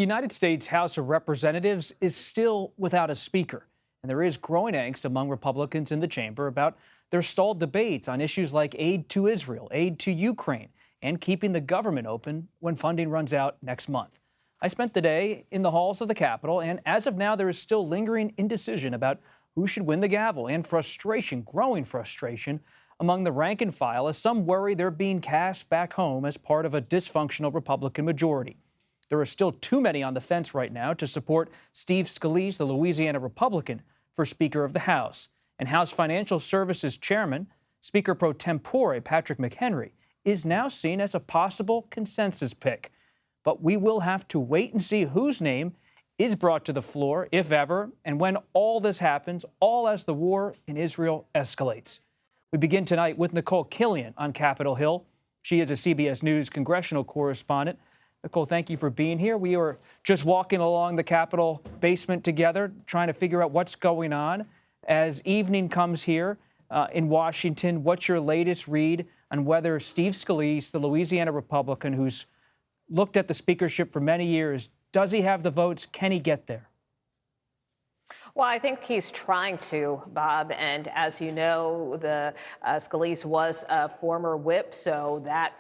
The United States House of Representatives is still without a speaker, and there is growing angst among Republicans in the chamber about their stalled debates on issues like aid to Israel, aid to Ukraine, and keeping the government open when funding runs out next month. I spent the day in the halls of the Capitol, and as of now, there is still lingering indecision about who should win the gavel and frustration, growing frustration, among the rank and file as some worry they're being cast back home as part of a dysfunctional Republican majority. There are still too many on the fence right now to support Steve Scalise, the Louisiana Republican, for Speaker of the House. And House Financial Services Chairman, Speaker pro tempore Patrick McHenry, is now seen as a possible consensus pick. But we will have to wait and see whose name is brought to the floor, if ever, and when all this happens, all as the war in Israel escalates. We begin tonight with Nikole Killion on Capitol Hill. She is a CBS News congressional correspondent. Nikole, thank you for being here. We were just walking along the Capitol basement together, trying to figure out what's going on. As evening comes here in Washington, what's your latest read on whether Steve Scalise, the Louisiana Republican who's looked at the speakership for many years, does he have the votes? Can he get there? Well, I think he's trying to, Bob. And as you know, the Scalise was a former whip, so that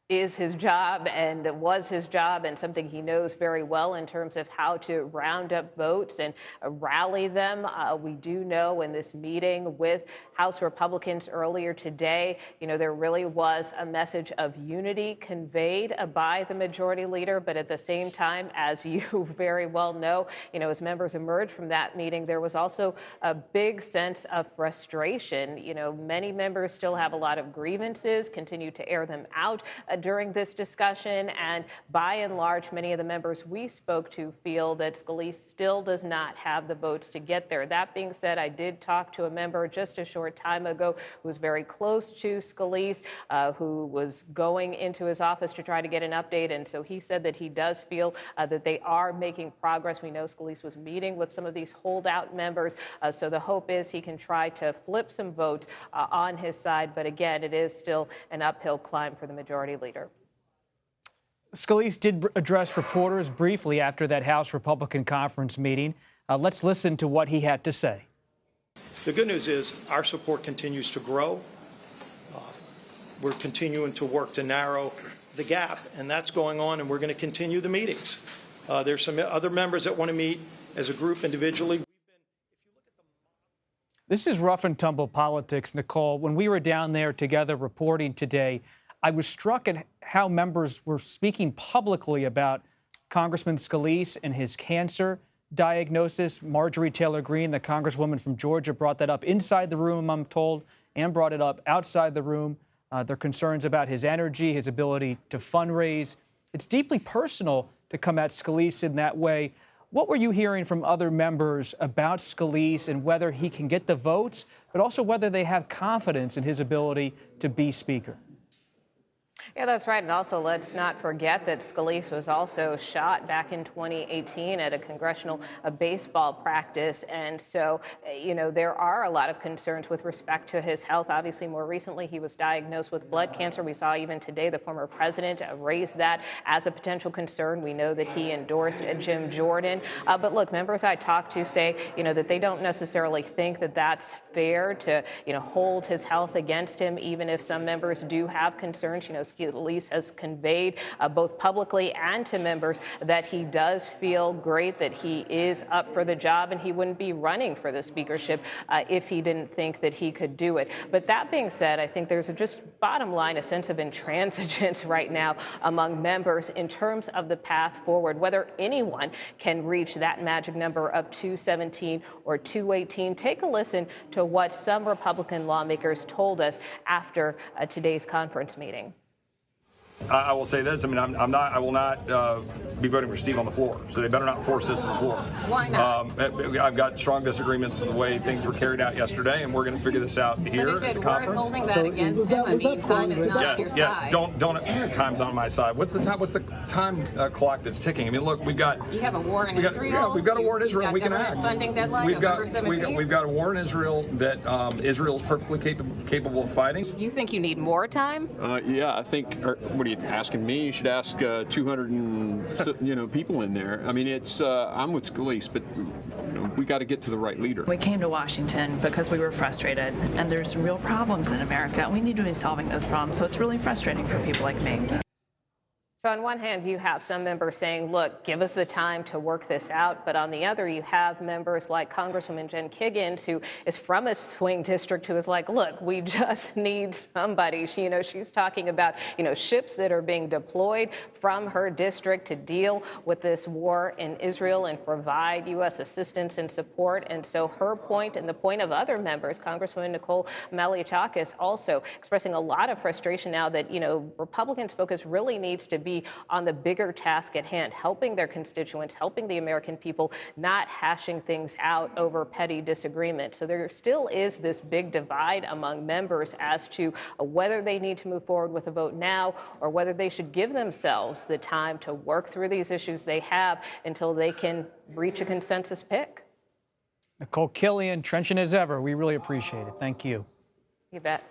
is his job and was his job and something he knows very well in terms of how to round up votes and rally them. We do know in this meeting with House Republicans earlier today, there really was a message of unity conveyed by the majority leader. But at the same time, as you very well know, as members emerged from that meeting, there was also a big sense of frustration. Many members still have a lot of grievances, continue to air them out during this discussion, and by and large, many of the members we spoke to feel that Scalise still does not have the votes to get there. That being said, I did talk to a member just a short time ago who was very close to Scalise, who was going into his office to try to get an update, and so he said that he does feel that they are making progress. We know Scalise was meeting with some of these holdout members, so the hope is he can try to flip some votes on his side, but again, it is still an uphill climb for the majority leader. Scalise did address reporters briefly after that House Republican conference meeting. Let's listen to what he had to say. The good news is our support continues to grow. We're continuing to work to narrow the gap, and that's going on, and we're going to continue the meetings. There's some other members that want to meet as a group individually. This is rough and tumble politics, Nikole. When we were down there together reporting today, I was struck at how members were speaking publicly about Congressman Scalise and his cancer diagnosis. Marjorie Taylor Greene, the congresswoman from Georgia, brought that up inside the room, I'm told, and brought it up outside the room. Their concerns about his energy, his ability to fundraise. It's deeply personal to come at Scalise in that way. What were you hearing from other members about Scalise and whether he can get the votes, but also whether they have confidence in his ability to be Speaker? Yeah, that's right. And also, let's not forget that Scalise was also shot back in 2018 at a congressional baseball practice. And so, there are a lot of concerns with respect to his health. Obviously, more recently, he was diagnosed with blood cancer. We saw even today the former president raise that as a potential concern. We know that he endorsed Jim Jordan. But look, members I talked to say, that they don't necessarily think that that's fair to, hold his health against him, even if some members do have concerns. Scalise has conveyed both publicly and to members that he does feel great, that he is up for the job, and he wouldn't be running for the speakership if he didn't think that he could do it. But that being said, I think there's just bottom line a sense of intransigence right now among members in terms of the path forward, whether anyone can reach that magic number of 217 or 218. Take a listen to what some Republican lawmakers told us after today's conference meeting. I will say this. I will not be voting for Steve on the floor. So they better not force this on the floor. Why not? I've got strong disagreements with the way things were carried out yesterday, and we're going to figure this out here at the conference. Holding that against him. Time is not on your side. Don't. Time's on my side. What's the time clock that's ticking? Look, we've got. You have a war in Israel. Yeah, we've got a war in Israel. We can act. Funding deadline. We've got a war in Israel that Israel is perfectly capable of fighting. You think you need more time? Yeah, I think. What do be asking me. You should ask 200 and, people in there. I mean, it's I'm with Scalise, but we got to get to the right leader. We came to Washington because we were frustrated, and there's real problems in America. We need to be solving those problems, so it's really frustrating for people like me. So on one hand, you have some members saying, look, give us the time to work this out. But on the other, you have members like Congresswoman Jen Killion, who is from a swing district, who is like, look, we just need somebody. She's talking about, ships that are being deployed from her district to deal with this war in Israel and provide U.S. assistance and support. And so her point and the point of other members, Congresswoman Nikole Killion, also expressing a lot of frustration now that, Republicans' focus really needs to be on the bigger task at hand, helping their constituents, helping the American people, not hashing things out over petty disagreement. So there still is this big divide among members as to whether they need to move forward with a vote now or whether they should give themselves the time to work through these issues they have until they can reach a consensus pick. Nikole Killion, trenchant as ever. We really appreciate it. Thank you. You bet.